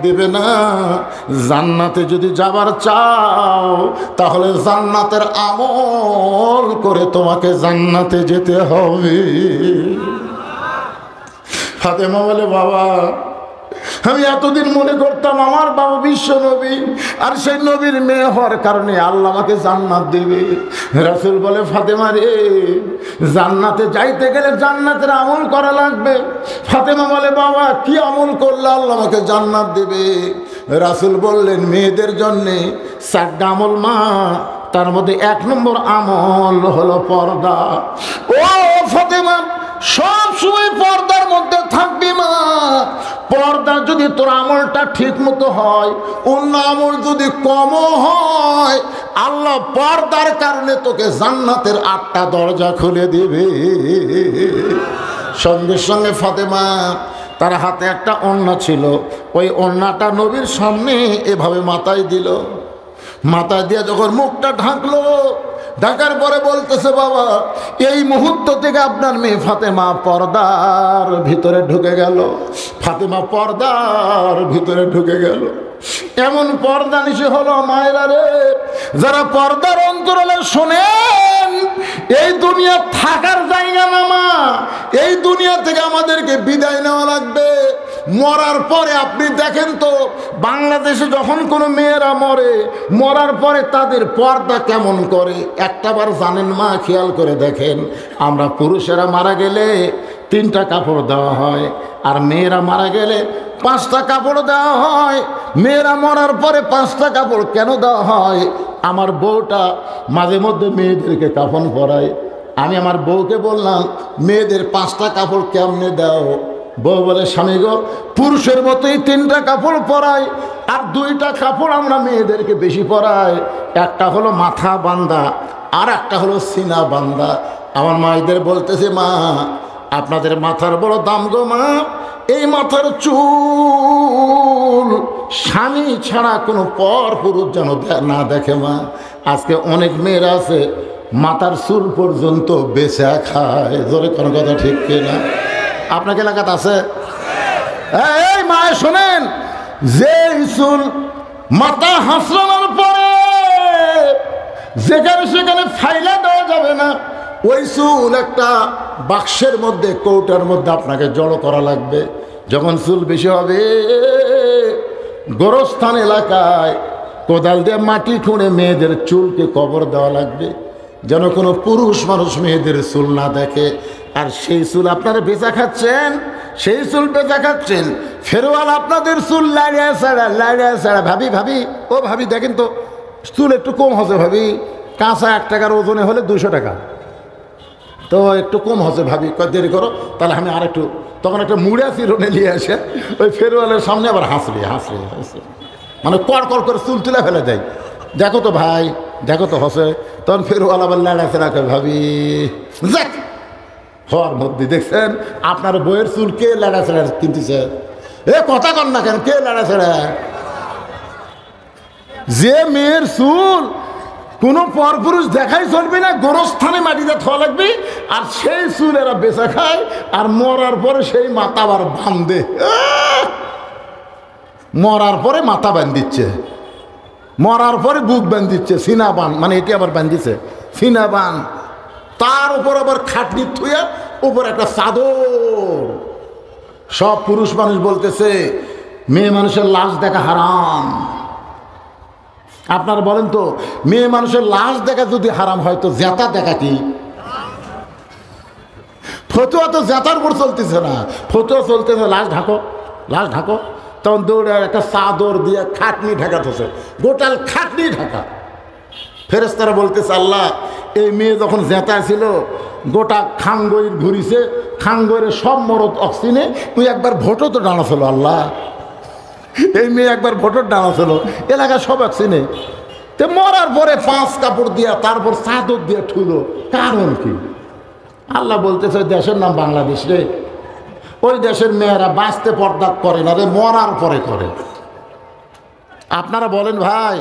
দিবে না। জান্নাতে যদি যাবার চাও তাহলে জান্নাতের আমল করে তোমাকে জান্নাতে যেতে হবে। ফাতেমা বলে, বাবা আমি এতদিন মনে করতাম আমার বাবা বিশ্ব নবী, আর সেই নবীর মেয়ে হওয়ার কারণে আল্লাহ আমাকে জান্নাত দেবে। রাসূল বলে, ফাতেমা রে, জান্নাতে যাইতে গেলে জান্নাতের আমল করা লাগবে। ফাতেমা বলে, বাবা কি আমল করলে আল্লাহ আমাকে জান্নাত দেবে? রাসূল বললেন, মেয়েদের জন্যে 4টা আমল মা, তার মধ্যে 1 নম্বর আমল হলো পর্দা। ও ফাতেমা, সব সময় পর্দার মধ্যে থাকবি মা। পর্দা যদি তোর আমলটা ঠিক মতো হয়, অন্য আমল যদি কমও হয়, আল্লাহ পর্দার কারণে তোকে জান্নাতের 8টা দরজা খুলে দিবে। সঙ্গে সঙ্গে ফাতেমা, তার হাতে একটা ওড়না ছিল, ওই ওড়নাটা নবীর সামনে এভাবে মাথায় দিল। মাথায় দিয়ে যখন মুখটা ঢাকলো, ঢাকার পরে বলতেছে, বাবা এই মুহূর্ত থেকে আপনার মেয়ে ফাতেমা পর্দার ভিতরে ঢুকে গেল। ফাতেমা পর্দার ভিতরে ঢুকে গেল। এমন পর্দা নিশে হলো মায়েরা রে, যারা পর্দার অন্তরালে শোনেন, এই দুনিয়া থাকার জায়গা না মা। এই দুনিয়া থেকে আমাদেরকে বিদায় নেওয়া লাগবে। মরার পরে আপনি দেখেন তো, বাংলাদেশে যখন কোনো মেয়েরা মরে, মরার পরে তাদের পর্দা কেমন করে একটাবার জানেন মা? খেয়াল করে দেখেন, আমরা পুরুষেরা মারা গেলে 3টা কাপড় দেওয়া হয়, আর মেয়েরা মারা গেলে 5টা কাপড় দেওয়া হয়। মেয়েরা মরার পরে 5টা কাপড় কেন দেওয়া হয়? আমার বউটা মাঝে মধ্যে মেয়েদেরকে কাফন পরায়। আমি আমার বউকে বললাম, মেয়েদের 5টা কাপড় কেমনে দাও? বউ বলে, স্বামী গো, পুরুষের মতোই 3টা কাপড় পরাই, আর 2টা কাপড় আমরা মেয়েদেরকে বেশি পরাই। একটা হলো মাথা বান্ধা, আর একটা হলো সিনা বান্ধা। আমার মায়েদের বলতেছে, মা আপনাদের মাথার বড় দাম গো মা। এই মাথার চুল স্বামী ছাড়া কোনো পর পুরুষ যেন না দেখে মা। আজকে অনেক মেয়েরা আছে মাথার চুল পর্যন্ত বেচা খায়। জোরে কোনো কথা ঠিক কিনা? আপনাকে এলাকাতে আছে? এই মায়ে শোনেন, যে চুল মাথা হাসলানোর পরে যেখানে সেখানে ফাইলা দেওয়া যাবে না, ওই চুল একটা বাক্সের মধ্যে, কৌটার মধ্যে আপনাকে জড়ো করা লাগবে। যখন চুল বেশি হবে, গোরস্থান এলাকায় কোদাল দিয়ে মাটি খুঁড়ে মেয়েদের চুলকে কবর দেওয়া লাগবে, যেন কোনো পুরুষ মানুষ মেয়েদের চুল না দেখে। আর সেই চুল আপনারা বেচা খাচ্ছেন, সেই চুল বেচা খাচ্ছেন। ফেরওয়াল আপনাদের চুল লাড়িয়া ছাড়া। ভাবি ভাবি, ও ভাবি দেখেন তো, চুল একটু কম হচ্ছে ভাবি। কাঁচা 1 টাকার ওজনে হলে 200 টাকা, তো একটু কম হচ্ছে ভাবি, দেরি করো তাহলে আমি আর একটু। তখন একটা মুড়া চিরুনি নিয়ে আসে, ওই ফেরওয়ালের সামনে আবার হাসলি, মানে কড় করে চুল তুলে ফেলে দেয়। দেখো তো ভাই, দেখো তো হসে। তখন ফেরওয়াল আবার লাড়াচাড়া করে, ভাবি যাক হওয়ার মধ্যে দেখছেন আপনার বইয়ের চুল কে লাড়াচাড়া কিনতেছে? এ কথা কন না কেন, কে লাড়াচাড়া? যে মেয়ের চুল কোনো পরপুরুষ দেখাই চলবে না, গোরস্থানে মাটিতে থা লাগবে, আর সেই চুল এরা বেচা খায়। আর মরার পরে সেই মাথা আবার বাঁধে, মরার পরে মাথা বান্ধিচ্ছে, মরার পরে বুক বান্ধিচ্ছে, সিনা বান, মানে এটি আবার বান্ধিছে সিনা বান। তার উপর আবার খাটনি থুয়া উপর একটা চাদর। সব পুরুষ মানুষ বলতেছে মেয়ে মানুষের লাশ দেখা হারাম। আপনারা বলেন তো, মেয়ে মানুষের লাশ দেখা যদি হারাম হয়, তো জেতা দেখা কি? ফতুয়া তো জেতার উপর চলতেছে না, ফতুয়া চলতেছে লাশ ঢাকো, লাশ ঢাকো। তখন দৌড়ে একটা চাদর দিয়ে খাটনি ঢাকাতেছে, গোটাল খাটনি ঢাকা। ফেরেশতারা বলতেছে, আল্লাহ এই মেয়ে যখন জেতা ছিল, গোটা খাঙ্গইর ঘুরিছে, খাঙ্গইরে সব মরদ অক্সিনে, তুই একবার ভোটও তো ডানাছিল। আল্লাহ এই মেয়ে একবার ভোটর ডানা ছিল, এলাকা সব অক্সিনে। তো মরার পরে 5 কাপড় দিয়া, তারপর চাদর দিয়ে ঠুলো, কারণ কি? আল্লাহ বলতেছে, দেশের নাম বাংলাদেশ রে, ওই দেশের মেয়েরা বাঁচতে পর্দা করে না রে, মরার পরে করে। আপনারা বলেন ভাই,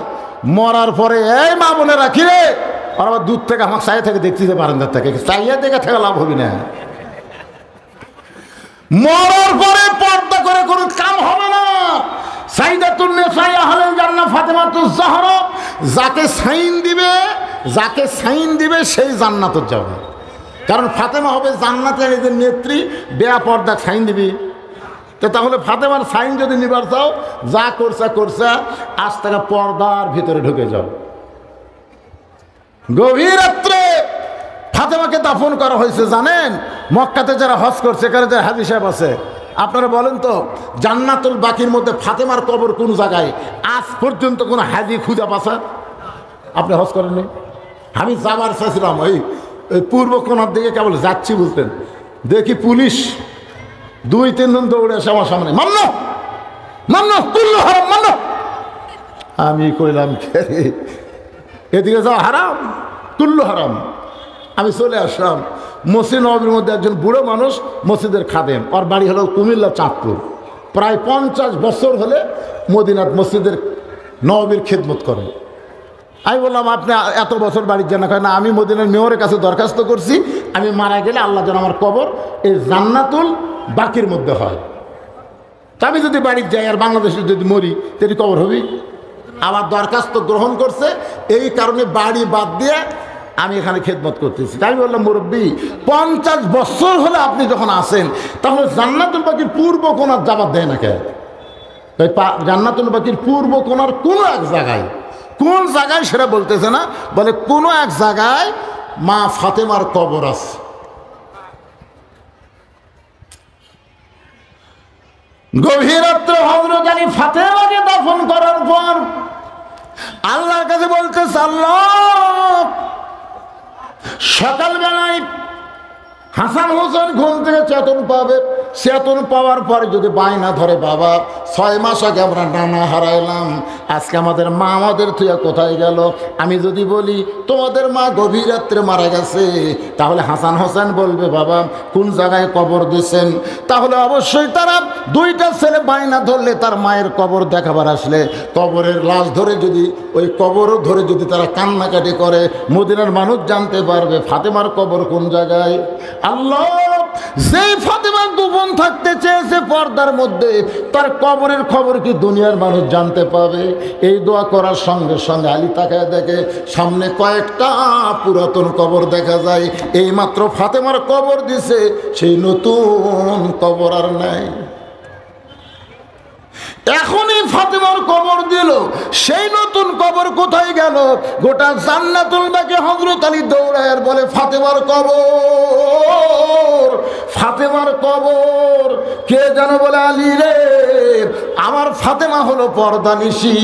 মরার পরে এই মা বলে রাখি রে, আর আবার দূর থেকে আমার চাইয়া থেকে দেখতে পারেন, থেকে চাইয়া দেখে থেকে লাভ হবি না। মরার পরে পর্দা করে কোনো কাম হবে না। সাইয়্যিদাতুন নিসা আহলিল জান্নাহ ফাতেমাতুজ জাহরা, যাকে সাইন দিবে সেই জান্নাতে যাবে। কারণ ফাতেমা হবে জান্নাতের এদের নেত্রী, বেয়া পর্দা সাইন দিবি। তো তাহলে ফাতেমার সাইন যদি নিবার চাও, যা করছে আজ থেকে পর্দার ভিতরে ঢুকে যাও। গভীর রাত্রে ফাতেমাকে দাফন করা হয়েছে জানেন? মক্কাতে যারা হজ করছে, এখানে যারা হাজী সাহেব আছে, আপনারা বলেন তো জান্নাতুল বাকির মধ্যে ফাতেমার কবর কোন জায়গায়? আজ পর্যন্ত কোন হাজী খুঁজে পাশা? আপনি হজ করেননি? আমি যাবার চাইছিলাম ওই পূর্ব কোনার দিকে, কেবল যাচ্ছি বুঝতেন, দেখি পুলিশ 2-3 জন দৌড়ে এসে আমার সামনে, মান্য কুল্লু হারাম, মান্য। আমি কইলাম এদিকে যাও হারাম, কুল্লু হারাম। আমি চলে আসলাম। মসজিদ নববীর মধ্যে একজন বুড়ো মানুষ, মসজিদের খাদেম, ওর বাড়ি হলো কুমিল্লা চাঁদপুর। প্রায় 50 বছর হলে মদিনাত মসজিদের নববীর খেদমত করে। আমি বললাম আপনি এত বছর বাড়ির জানা হয় না? আমি মদিনার মেয়রের কাছে দরখাস্ত করছি, আমি মারা গেলে আল্লাহ যেন আমার কবর এই জান্নাতুল বাকির মধ্যে হয়। তা আমি যদি বাড়ির যাই আর বাংলাদেশে যদি মরি, তেরি কবর হবি? আমার দরখাস্ত গ্রহণ করছে, এই কারণে বাড়ি বাদ দিয়ে আমি এখানে খেদমত করতেছি। তাই বললাম মুরব্বী 50 বছর হলে আপনি যখন আসেন, তাহলে জান্নাতুল বাকির পূর্ব কোণার জাবাত দেয় না কে? জান্নাতুল বাকির পূর্ব কোণার কোনো এক জায়গায়, কোন জায়গায় সেটা বলতেছে না, বলে কোনো এক জায়গায় মা ফাতেমার কবর আছে। গভীর রাত্রে হযরত আলী ফাতেমাকে দাফন করার পর আল্লাহর কাছে বলতেছে, আল্লাহ সকালবেলায় হাসান হোসেন ঘুম থেকে চেতন পাবে, চেতন পাওয়ার পরে যদি বায়না ধরে, বাবা 6 মাস আগে আমরা নানা হারাইলাম, আজকে আমাদের মা আমাদের থুয়া কোথায় গেল? আমি যদি বলি তোমাদের মা গভীর রাত্রে মারা গেছে, তাহলে হাসান হোসেন বলবে বাবা কোন জায়গায় কবর দিয়েছেন? তাহলে অবশ্যই তারা 2টা ছেলে বায়না ধরলে তার মায়ের কবর দেখাবার আসলে কবরের লাশ ধরে যদি ওই কবরও ধরে যদি তারা কান্নাকাটি করে, মদিনার মানুষ জানতে পারবে ফাতেমার কবর কোন জায়গায়। আল্লাহ যেই ফাতেমা গোপন থাকতে চেয়েছে পর্দার মধ্যে, তার কবরের খবর কি দুনিয়ার মানুষ জানতে পাবে? এই দোয়া করার সঙ্গে সঙ্গে আলী তাকায় দেখে সামনে কয়েকটা পুরাতন কবর দেখা যায়। এই মাত্র ফাতেমার কবর দিছে, সেই নতুন কবর আর নাই। এখনই ফাতেমার কবর দিল, সেই নতুন কবর কোথায় গেল? গোটা জান্নাতুল বাকি হযরত আলী দৌড়ায় বলে ফাতেমার কবর, ফাতেমার কবর। কে যেন বলে, আলী রে, আমার ফাতেমা হলো পর্দানিশী,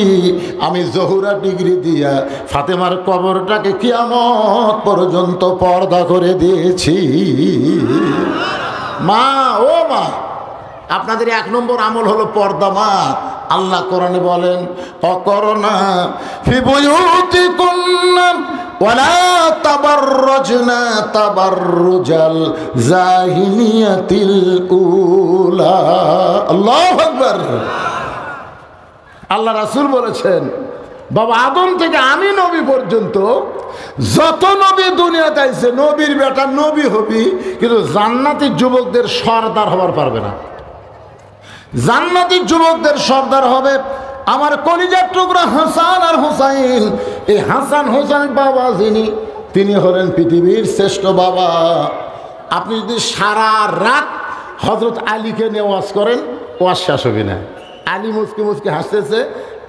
আমি জহুরা ডিগ্রি দিয়া ফাতেমার কবরটাকে কিয়ামত পর্যন্ত পর্দা করে দিয়েছি। মা, ও মা, আপনাদের 1 নম্বর আমল হলো পর্দা। মা, আল্লাহ কোরআনে বলেন, অকরনা ফি বুয়ুতিকুন্না ওয়ালা তাবাররাজনা তাবাররুজাল জাহিলিয়াতিল উলা। আল্লাহু আকবার। আল্লাহ রাসূল বলেছেন, বাবা আদম থেকে আমি নবী পর্যন্ত যত নবী দুনিয়াতে আইছে, নবীর বেটা নবী হবি, কিন্তু জান্নাতি যুবকদের সর্দার হবার পারবে না। জান্নাতি যুবকদের সর্দার হবে আমার কলিজার টুকরা হাসান আর হুসাইন। এই হাসান হুসাইন বাবা যিনি, তিনি হলেন পৃথিবীর শ্রেষ্ঠ বাবা। আপনি যদি সারা রাত হযরত আলীকে নিয়ে ওয়াজ করেন, ওয়াজ শেষ হবে না। আলী মুচকি মুচকি হাসতেছে,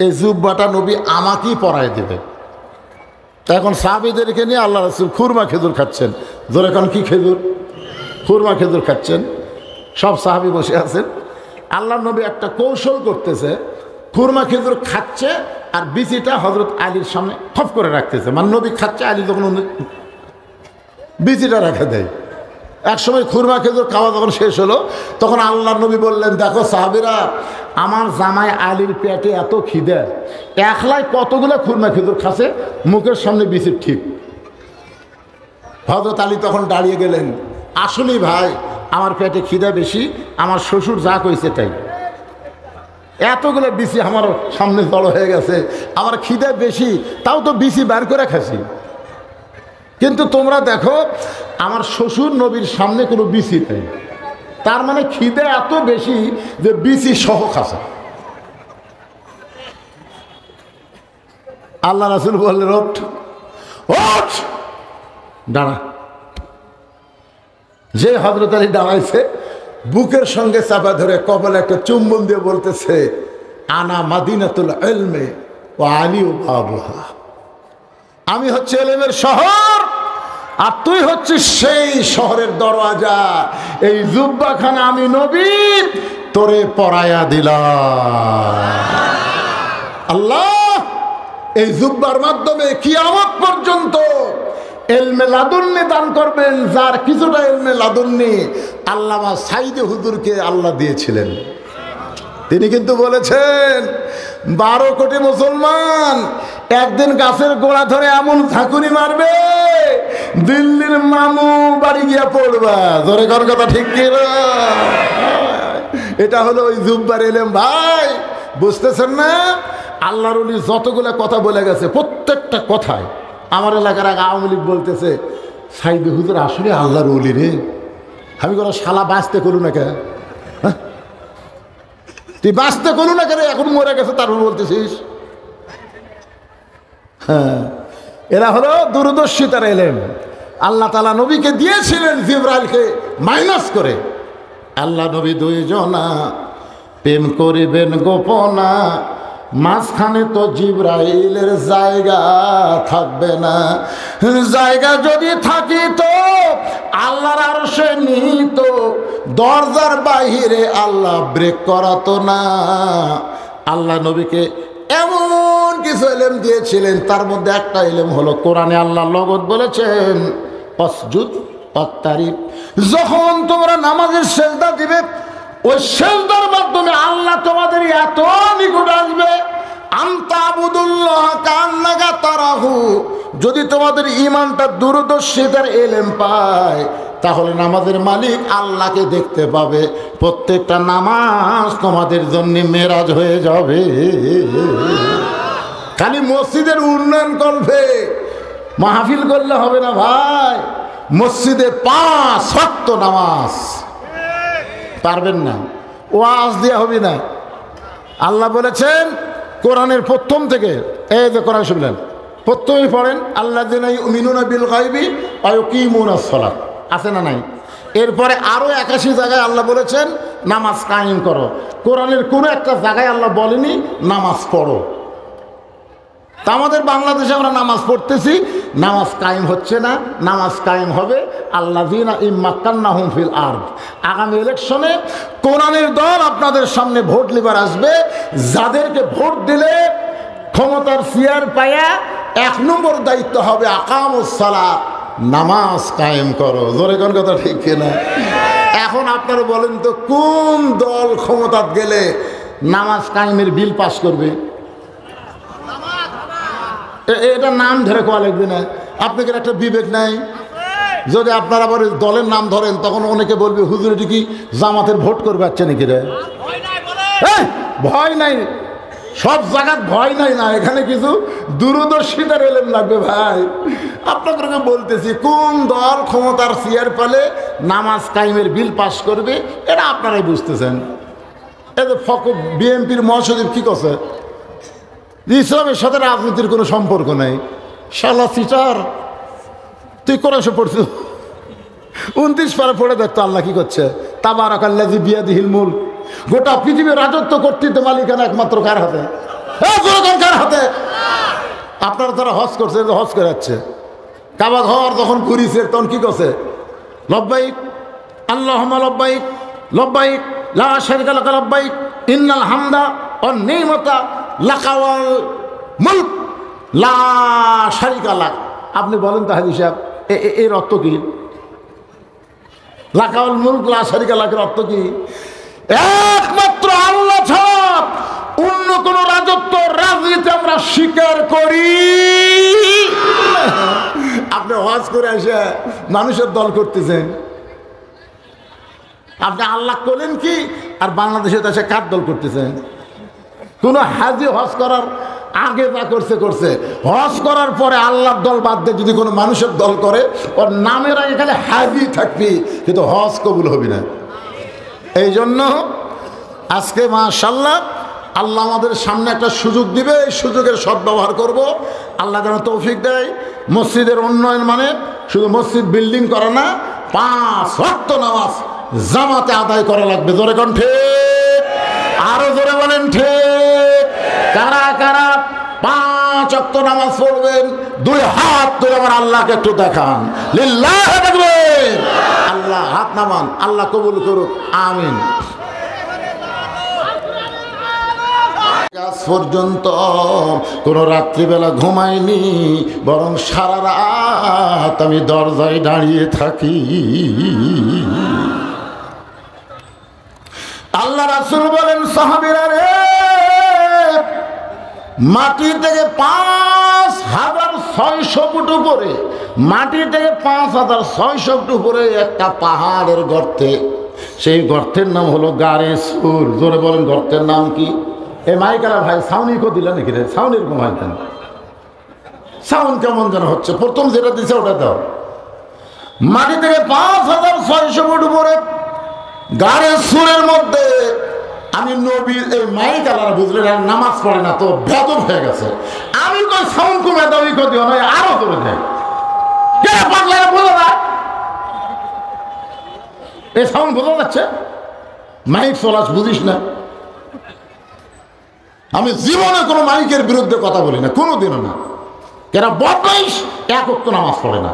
এই জুব্বাটা নবী আমাকেই পরায় দেবে। তা এখন সাহাবীদেরকে নিয়ে আল্লাহ রাসূল খুরমা খেজুর খাচ্ছেন। ধরে এখন কি খেজুর? খুরমা খেজুর খাচ্ছেন। সব সাহাবী বসে আছেন। আল্লাহ নবী একটা কৌশল করতেছে, খুরমা খেজুর খাচ্ছে আর বিচিটা হযরত আলীর সামনে খপ করে রাখতেছে। মানে নবী খাচ্ছে, আলী যখন বিচিটা রেখে দেয়। একসময় খুরমা খেজুর খাওয়া যখন শেষ হলো, তখন আল্লাহ নবী বললেন, দেখো সাহাবীরা, আমার জামাই আলীর পেটে এত খিদে, একলাই কতগুলো খুরমা খেজুর খাচ্ছে, মুখের সামনে বিচির ঠিক। হযরত আলী তখন দাঁড়িয়ে গেলেন, আসলেই ভাই আমার পেটে খিদা বেশি, আমার শ্বশুর যা কইছে তাই। এতগুলো বিচি আমার সামনে জড়ো হয়ে গেছে, আমার খিদা বেশি, তাও তো বিচি বার করে খাসি। কিন্তু তোমরা দেখো আমার শ্বশুর নবীর সামনে কোনো বিচি নেই, তার মানে খিদে এত বেশি যে বিচি সহ খাসা। আল্লাহ রাসূল বললেন, ওঠ ওঠ, দাঁড়া। যে হযরত আলী দাঁড়াইছে, বুকের সঙ্গে চাপা ধরে কপালে একটা চুম্বন দিয়ে বলতেছে, আনা মাদিনাতুল ইলমি ওয়া আলী বাবুহা, আমি হচ্ছে ইলমের শহর আর তুই হচ্ছিস সেই শহরের দরওয়াজা। এই জুব্বাখানা আমি নবী তোরে পরায়া দিলাম। আল্লাহ এই জুব্বার মাধ্যমে কিয়ামত পর্যন্ত ইলমে লাদুন্নি দান করবেন। যার কিছুটা ইলমে লাদুন্নি আল্লামা সাইদি হুজুরকে আল্লাহ দিয়েছিলেন। তিনি কিন্তু বলেছেন 12 কোটি মুসলমান একদিন গাছের গোড়া ধরে এমন ঝাঁকুনি মারবে, দিল্লির মামু বাড়ি গিয়া পড়বা। ধরে কোন কথা ঠিক কি না? এটা হলো ওই জুব্বার ইলম। ভাই বুঝতেছেন না? আল্লাহর ওলি যতগুলা কথা বলে গেছে, প্রত্যেকটা কথায় আমার এলাকার এক আওয়ামী লীগ বলতেছে, সাইদি হুজুর আসলে আল্লাহর ওলি রে। আমি কোনো শালা বাঁচতে করু না কে? তুই বাঁচতে করু না কেন? এখন মরে গেছে তারপর বলতেছিস? হ্যাঁ, এরা হলো দূরদর্শিতার এলেম। আল্লাহ তাআলা নবীকে দিয়েছিলেন জিবরাইলকে মাইনাস করে। আল্লাহ নবী দুইজনা প্রেম করিবেন গোপনা, মাঝখানে তো জিবরাইলের জায়গা থাকবে না। জায়গা যদি থাকিত আল্লাহর আরশে নিত, দরজার বাহিরে আল্লাহ ব্রেক করাতো না। আল্লাহ নবীকে এমন কিছু ইলম দিয়েছিলেন, তার মধ্যে একটা ইলম হলো কোরআনে আল্লাহ লগদ বলেছেন, অসজুদ ওয়াক্তারিব। যখন তোমরা নামাজের সেজদা দিবে, ওই সেজদার মাধ্যমে আল্লাহ তোমাদের এত নিকট আসবে, আনতাবুদুল্লাহ কান্নাকা তারাহু। যদি তোমাদের ঈমানটা দূরদর্শিতার ইলম পায়, তাহলে নামাজের মালিক আল্লাহকে দেখতে পাবে। প্রত্যেকটা নামাজ তোমাদের জন্য মেরাজ হয়ে যাবে। খালি মসজিদের উন্নয়ন করবে, মাহফিল করলে হবে না ভাই। মসজিদে 5 ওয়াক্ত নামাজ পারবেন না, ওয়াজ দেওয়া হবে না। আল্লাহ বলেছেন কোরআনের প্রথম থেকে, এই যে কোরআন শুনলেন প্রথমেই পড়েন, আল্লাযীনা ইউমিনুনা বিল গায়বি ওয়া ইউকিমুনাস সালাত, আছে না নাই? এরপরে আরো 81 জায়গায় আল্লাহ বলেছেন নামাজ কায়েম করো। কোরআনের কোনো একটা জায়গায় আল্লাহ বলেনি নামাজ পড়ো। তা আমাদের বাংলাদেশে আমরা নামাজ পড়তেছি, নামাজ কায়েম হচ্ছে না। নামাজ কায়েম হবে আল্লাযীনা ইম্মাক্কান্নাহুম ফিল আরদ। আগামী ইলেকশনে কোরআনের দল আপনাদের সামনে ভোট লিবার আসবে, যাদেরকে ভোট দিলে ক্ষমতার চেয়ার পায়া 1 নম্বর দায়িত্ব হবে আকামুস সালাত, নামাজ কায়েম করো। জোরে কোন কথা ঠিক কিনা? এখন আপনারা বলেন তো, কোন দল ক্ষমতাত গেলে নামাজ কায়েমের বিল পাস করবে? এটা নাম ধরে কোয়া লাগবে না? আপনাদের একটা বিবেক নাই? যদি আপনারা আবার দলের নাম ধরেন, তখন অনেকে বলবে হুজুর এটি কি জামাতের ভোট করবে আসছে নাকি রে? ভয় নাই, সব জায়গায় ভয় নাই না, এখানে কিছু দূরদর্শিতার ইলম লাগবে ভাই। আপনাদেরকে বলতেছি, কোন দল ক্ষমতার চেয়ার পেলে নামাজ কায়েমের বিল পাস করবে, এটা আপনারাই বুঝতেছেন। এই যে বিএনপির মহাসচিব কি করছে, ইসলামের সাথে রাজনীতির কোনো সম্পর্ক নেই। শালা সিটার, তুই কোরআনে পড়ছিস 29 পারা পড়ে দেখতো আল্লাহ কি করছে। তাবারাকাল্লাযী বিয়াদিহিল মুলক, গোটা পৃথিবীর রাজত্ব কর্তৃত্ব মালিকানা একমাত্র কার হাতে? কার হাতে? আপনারা তারা হজ করছে, হজ করে যাচ্ছে, কাবা ঘর যখন ঘুরিছে তখন কি করছে? লব্বাইক আল্লাহুম্মা লব্বাইক লব্বাইক লা শারীকা লাকা লব্বাইক ইন্নাল হামদা ওয়ান নি'মাতা লাকা ওয়াল মুলক লা শারীকা লাক। আপনি বলেন তো হাজী সাহেব, এর অর্থ কি? লাকা ওয়াল মুলক লা শারীকা লাকের অর্থ কি? একমাত্র আল্লাহ ছাড়া অন্য কোন রাজত্ব রাজনীতি আমরা স্বীকার করি। আপনি হজ করে এসে মানুষের দল করতেছেন, আপনি আল্লাহ করলেন কি আর বাংলাদেশের দেশে কার দল করতেছেন? কোন হাজি হজ করার আগে যা করছে করছে, হজ করার পরে আল্লাহর দল বাদ দিয়ে যদি কোনো মানুষের দল করে, ওর নামের আগে খালি হাজি থাকবি, কিন্তু হজ কবুল হবি না। এই জন্য আজকে মাশাআল্লাহ আল্লাহ আমাদের সামনে একটা সুযোগ দিবে, এই সুযোগের সদ্ব্যবহার করব। আল্লাহ যেন তৌফিক দেয়। মসজিদের উন্নয়ন মানে শুধু মসজিদ বিল্ডিং করা না, 5 ওয়াক্ত নামাজ জামাতে আদায় করা লাগবে। জোরে কোন ঠিক? আরো জোরে বলেন ঠিক। কারা কারা 5 ওয়াক্ত নামাজ পড়বেন? 2 হাত তুলে আমার আল্লাহকে একটু দেখান। লিল্লাহি তাকবীর। আল্লাহ হাত নামান, আল্লাহ কবুল করুক, আমিন। আজ পর্যন্ত কোনো রাত্রিবেলা ঘুমাইনি, বরং সারা রাত আমি দরজায় দাঁড়িয়ে থাকি। আল্লাহ রাসূল বলেন, সাহাবীরা রে, মাটি থেকে 5600 ফুট উপরে, মাটি থেকে 5600 ফুট উপরে একটা পাহাড়ের গর্তে, সেই গর্তের নাম হলো গারে সুর। জোরে বলেন, গর্তের নাম কি? এ মাইকারা ভাই সাউনি কো দিলা নাকি রে? সাউন্ড এরকম হয় কেন? সাউন্ড কেমন যেন হচ্ছে। প্রথম যেটা দিছে ওটা দাও। মাটি থেকে 5600 ফুট উপরে গারে সুরের মধ্যে আমি নবী, এই মাইকালারা বুঝলেন নামাজ পড়ে না তো বেদব হয়ে গেছে। আমি কই সাউন্ড কমে দাও, ই দিও না, আরো করে দেয়। কে পাগলারা বলো না, এই সাউন্ড বোঝা যাচ্ছে? মাইক চলাস বুঝিস না? আমি জীবনে কোনো মাইকের বিরুদ্ধে কথা বলি না, কোনোদিনও না। এরা বদমাইশ, 1 ওয়াক্ত নামাজ পড়ে না।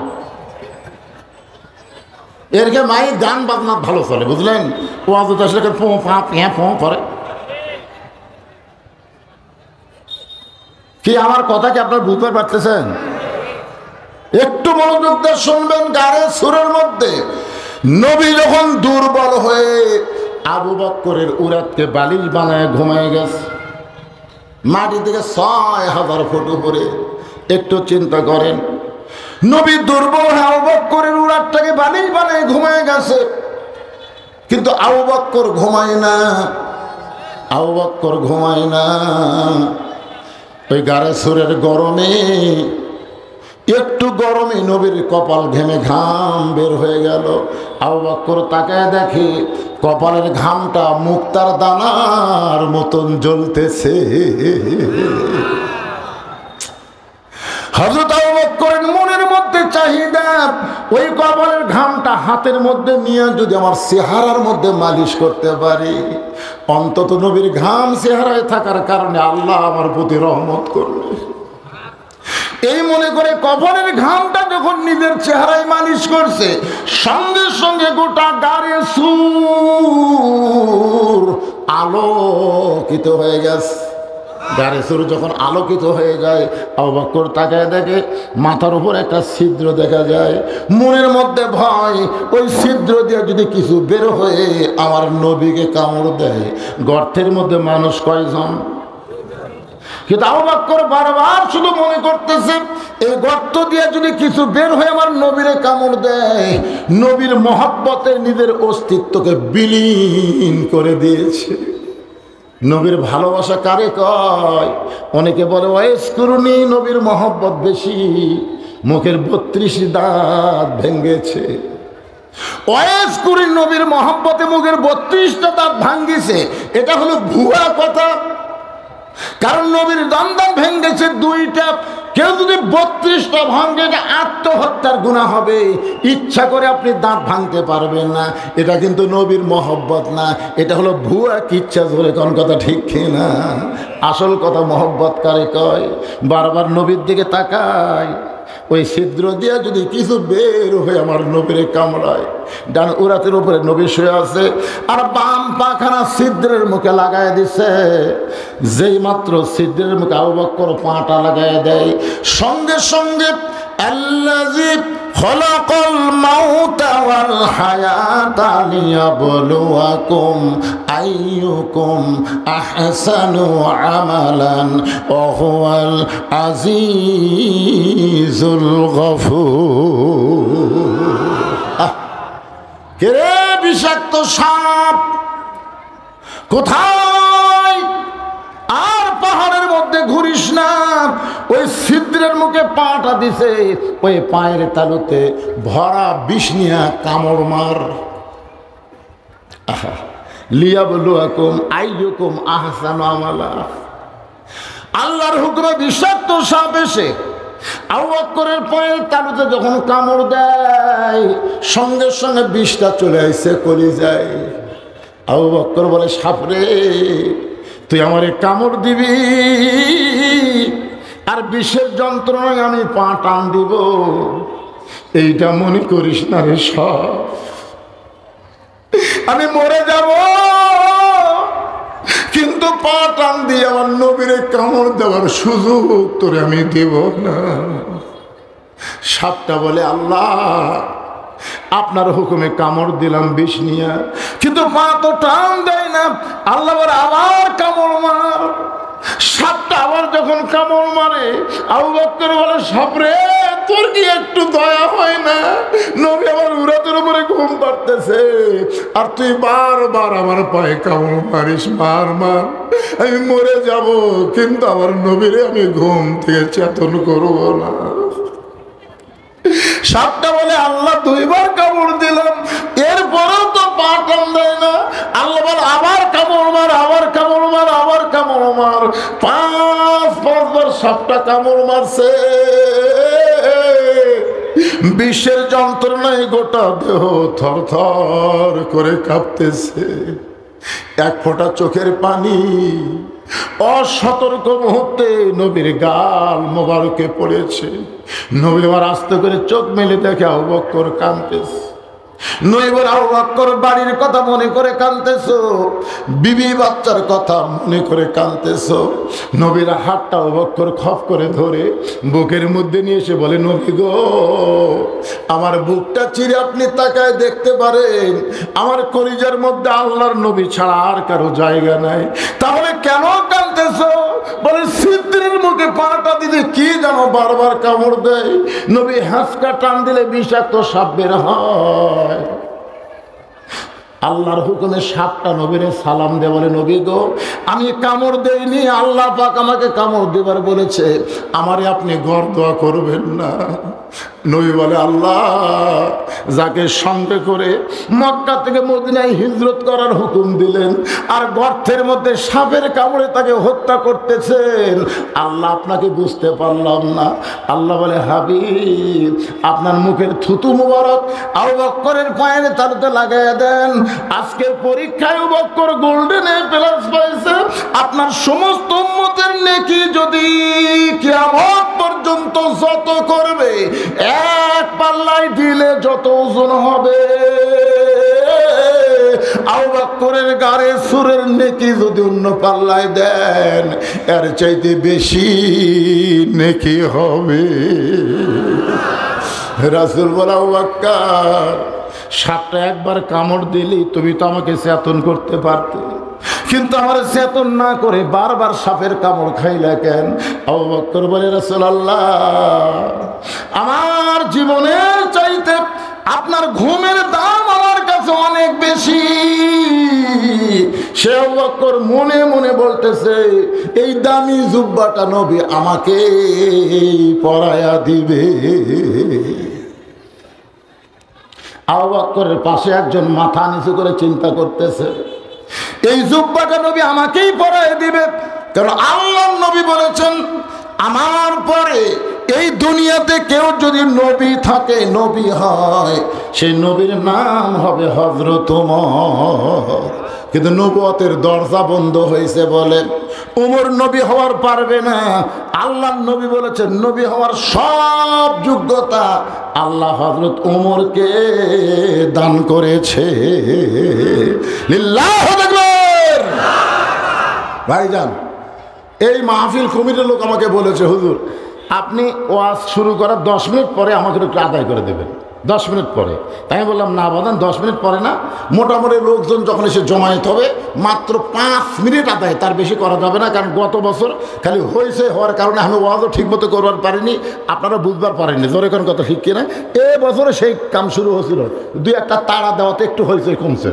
এরকে মাইক গান বাজনা ভালো চলে, বুঝলেন? ওয়াজ আসলে ফোঁ ফাঁ পেঁ ফোঁ করে। কি আমার কথা কি আপনার বুঝতে পারতেছেন? একটু মনোযোগ দিয়ে শুনবেন। গারে সুরের মধ্যে নবী যখন দুর্বল হয়ে আবু বকরের উরাতকে বালিশ বানায় ঘুমায় গেছে, মাটি থেকে 6000 ফুট উপরে। একটু চিন্তা করেন, নবী দুর্বল হয়ে আবু বকরের উরাতটাকে বালিশ বানায় ঘুমায় গেছে, কিন্তু আবু বকর ঘুমায় না। আবু বকর ঘুমায় না। ওই গারে সুরের গরমে, একটু গরমে নবীর কপাল ঘেমে ঘাম বের হয়ে গেল। আবু বকর তাকায় দেখে কপালের ঘামটা মুক্তার দানার মতন জ্বলতেছে। হযরত আবু বকরের মনের মধ্যে চাহিদা, ওই কপালের ঘামটা হাতের মধ্যে নিয়ে যদি আমার চেহারার মধ্যে মালিশ করতে পারি, অন্তত নবীর ঘাম চেহারায় থাকার কারণে আল্লাহ আমার প্রতি রহমত করবে। এই মনে করে কপালের ঘামটা যখন নিজের চেহারায় মালিশ করছে, সঙ্গে সঙ্গে গোটা গারে সুর আলোকিত হয়ে গেছে। গারে সুর যখন আলোকিত হয়ে যায়, আবু বকর তাকায় দেখে মাথার উপর একটা ছিদ্র দেখা যায়। মনের মধ্যে ভয়, ওই ছিদ্র দিয়ে যদি কিছু বের হয়ে আমার নবীকে কামড় দেয়। গর্তের মধ্যে মানুষ কয়জন? কিন্তু আবু বকর বারবার শুধু মনে করতেছে, এই গর্ত দিয়ে যদি কিছু বের হয়ে আমার নবীরে কামড় দেয়, নবীর মহব্বতে নিজের অস্তিত্বকে বিলীন করে দিয়েছে। নবীর ভালোবাসা কারে কয়? অনেকে বলে ওয়াইস করুনি, নবীর মহব্বত বেশি। মুখের 32 দাঁত ভেঙেছে। ওয়াইস করি নবীর মহব্বতে মুখের 32টা দাঁত ভাঙ্গিছে, এটা হলো ভুয়া কথা। কারণ নবীর দন্দন ভেঙেছে 2টা। কেউ যদি 32টা ভাঙে, এটা আত্মহত্যার গুনাহ হবে। ইচ্ছা করে আপনি দাঁত ভাঙতে পারবেন না, এটা কিন্তু নবীর মহব্বত না, এটা হলো ভুয়া কিচ্ছা। ধরে কোন কথা ঠিক কিনা? আসল কথা মহব্বত কারে কয়? বারবার নবীর দিকে তাকায়, ওই ছিদ্র দিয়ে যদি কিছু বের হয়ে আমার নবীরে কামড়ায়। ডান উরাতের উপরে নবী শুয়ে আছে, আর বাম পাখানা ছিদ্রের মুখে লাগায় দিছে। যেই মাত্র ছিদ্রের মুখে আবু বকর পাটা লাগায় দেয়, সঙ্গে সঙ্গে আল্লাযী খলাকাল মাউতা ওয়াল হায়াতা লিয়াবলুয়াকুম আইয়ুকুম আহসানু আমালান ওয়া হুয়াল আজিজুল গফুর। কে রে বিষাক্ত সাপ, কোথায়? আর পাহাড়ের মধ্যে ঘুরিস না। ওই ছিদ্রের মুখে পাটা দিছে, ওই পায়ের তালুতে ভরা বিষ নিয়ে কামড় মার। লিয়াবলুয়াকুম আইয়ুকুম আহসানু আমালা। আল্লাহর হুকুমে বিষাক্ত সাপ এসে আবু বকরের পায়ের তালুতে যখন কামড় দেয়, সঙ্গে সঙ্গে বিষটা চলে আসছে কলিজায়। আবু বকর বলে, সাপরে তুই আমারে কামড় দিবি আর বিষের যন্ত্রণায় আমি পা টান দিব, এইটা মনে করিস না রে সাপ, আমি মরে যাব, কিন্তু পা টান দিয়ে আমার নবীরে কামড় দেওয়ার সুযোগ তোরে আমি দেব না। সাপটা বলে, আল্লাহ আপনার হুকুমে কামড় দিলাম বিষ নিয়ে, কিন্তু পা তো টান দেয় না। আল্লাহ বলে, আবার কামড় মার। সাপটা আবার যখন কামড় মারে, আবু বকর বলে, সাপরে তোর কি একটু দয়া হয় না? নবী আমার উরাতের উপরে ঘুম পাড়তেছে আর তুই বারবার আমার পায়ে কামড় মারিস, মার মার, আমি মরে যাব, কিন্তু আমার নবীরে আমি ঘুম থেকে চেতন করব না। সাপটা বলে, আল্লাহ দুইবার কামড় দিলাম, এরপরেও তো পা টান দেয় না। আল্লাহ বলে, আবার কামড় মার, আবার কামড় মার, আবার কামড় মার। পাঁচবার সাপটা কামড় মারছে। বিষের যন্ত্রণায় গোটা দেহ থর থর করে কাঁপতেছে। এক ফোঁটা চোখের পানি অসতর্ক মুহূর্তে নবীর গাল মোবারকে পড়েছে। নবী আবার আস্তে করে চোখ মেলে দেখে আবু বকর কাঁদতেছে। নবী বলে, আবু বকর বাড়ির কথা মনে করে কাঁদতেছো, বিবি বাচ্চার কথা মনে করে কাঁদতেছো। নবীর হাতটা আবু বকর খপ করে ধরে বুকের মধ্যে নিয়ে এসে বলে, নবী গো, আমার বুকটা চিরে আপনি তাকায় দেখতে পারেন, আমার কলিজার মধ্যে আল্লাহর নবী ছাড়া আর কারো জায়গা নাই। তাহলে কেন কাঁদতেছো? বলে, সিদ্ধির মুখে পাটা দিতে কি জানো বারবার কামড় দেয়, নবী হাঁসকা টান দিলে বিষাক্ত সাপ বের হয়। আল্লাহর হুকুমে সাপটা নবীরে সালাম দে, বলে, নবী গো, আমি কামড় দেইনি, আল্লাহ পাক আমাকে কামড় দেবার বলেছে, আমারে আপনি গড় দোয়া করবেন না। নবী বলে, আল্লাহ যাকে সঙ্গে করে মক্কা থেকে মদিনায় হিজরত করার হুকুম দিলেন আর গর্তের মধ্যে সাপের কামড়ে তাকে হত্যা করতেছেন, আল্লাহ আপনাকে বুঝতে পারলাম না। আল্লাহ বলে, হাবিব, আপনার মুখের থুতু মুবারক আবু বকরের পায়ের তালুতে লাগাইয়া দেন। আজকের পরীক্ষায় আবু বকর গোল্ডেন প্লাস পাইছে। আপনার সমস্ত উম্মতের নেকি যদি কিয়ামত পর্যন্ত যত করবে, এক পাল্লায় দিলে যত ওজন হবে, আবু বকরের গাড়ে সুরের নেকি যদি অন্য পাল্লায় দেন, এর চাইতে বেশি নেকি হবে। রাসূল বলে, আবু বকর, সাপটা একবার কামড় দিলি তুমি তো আমাকে চেতন করতে পারতে, কিন্তু আমার চেতন না করে বারবার সাপের কামড় খাইলা কেন? আবু বকর বলে, রাসূলুল্লাহ, আমার জীবনের চাইতে আপনার ঘুমের দাম আমার কাছে অনেক বেশি। সে আবু বকর মনে মনে বলতেছে, এই দামি জুব্বাটা নবী আমাকে পরায়া দিবে। আবু বকরের পাশে একজন মাথা নিচু করে চিন্তা করতেছে, এই জুব্বাটা নবী আমাকেই পরায় দিবে, কারণ আল্লাহর নবী বলেছেন, আমার পরে এই দুনিয়াতে কেউ যদি নবী থাকে, নবী হয়, সেই নবীর নাম হবে হযরত ওমর। কিন্তু নবুয়তের দরজা বন্ধ হয়েছে বলে ওমর নবী হওয়ার পারবে না। আল্লাহর নবী বলেছেন, নবী হওয়ার সব যোগ্যতা আল্লাহ হযরত ওমরকে দান করেছে। লিল্লাহু আকবার। ভাইজান, এই মাহফিল কমিটির লোক আমাকে বলেছে, হুজুর আপনি ওয়াজ শুরু করার 10 মিনিট পরে আমাকে একটু আদায় করে দেবেন, 10 মিনিট পরে। তাই আমি বললাম, না বাদান, 10 মিনিট পরে না, মোটামুটি লোকজন যখন এসে জমায়েত হবে মাত্র 5 মিনিট আদায়, তার বেশি করা যাবে না। কারণ গত বছর খালি হয়েছে হওয়ার কারণে আমি ওয়াজও ঠিক মতো করবার পারিনি, আপনারা বুঝবার পারেননি, জোরে কোন কথা ঠিক কিনা। এ বছরে সেই কাম শুরু হয়েছিল, 2-1টা তাড়া দেওয়াতে একটু হয়েছে কমছে।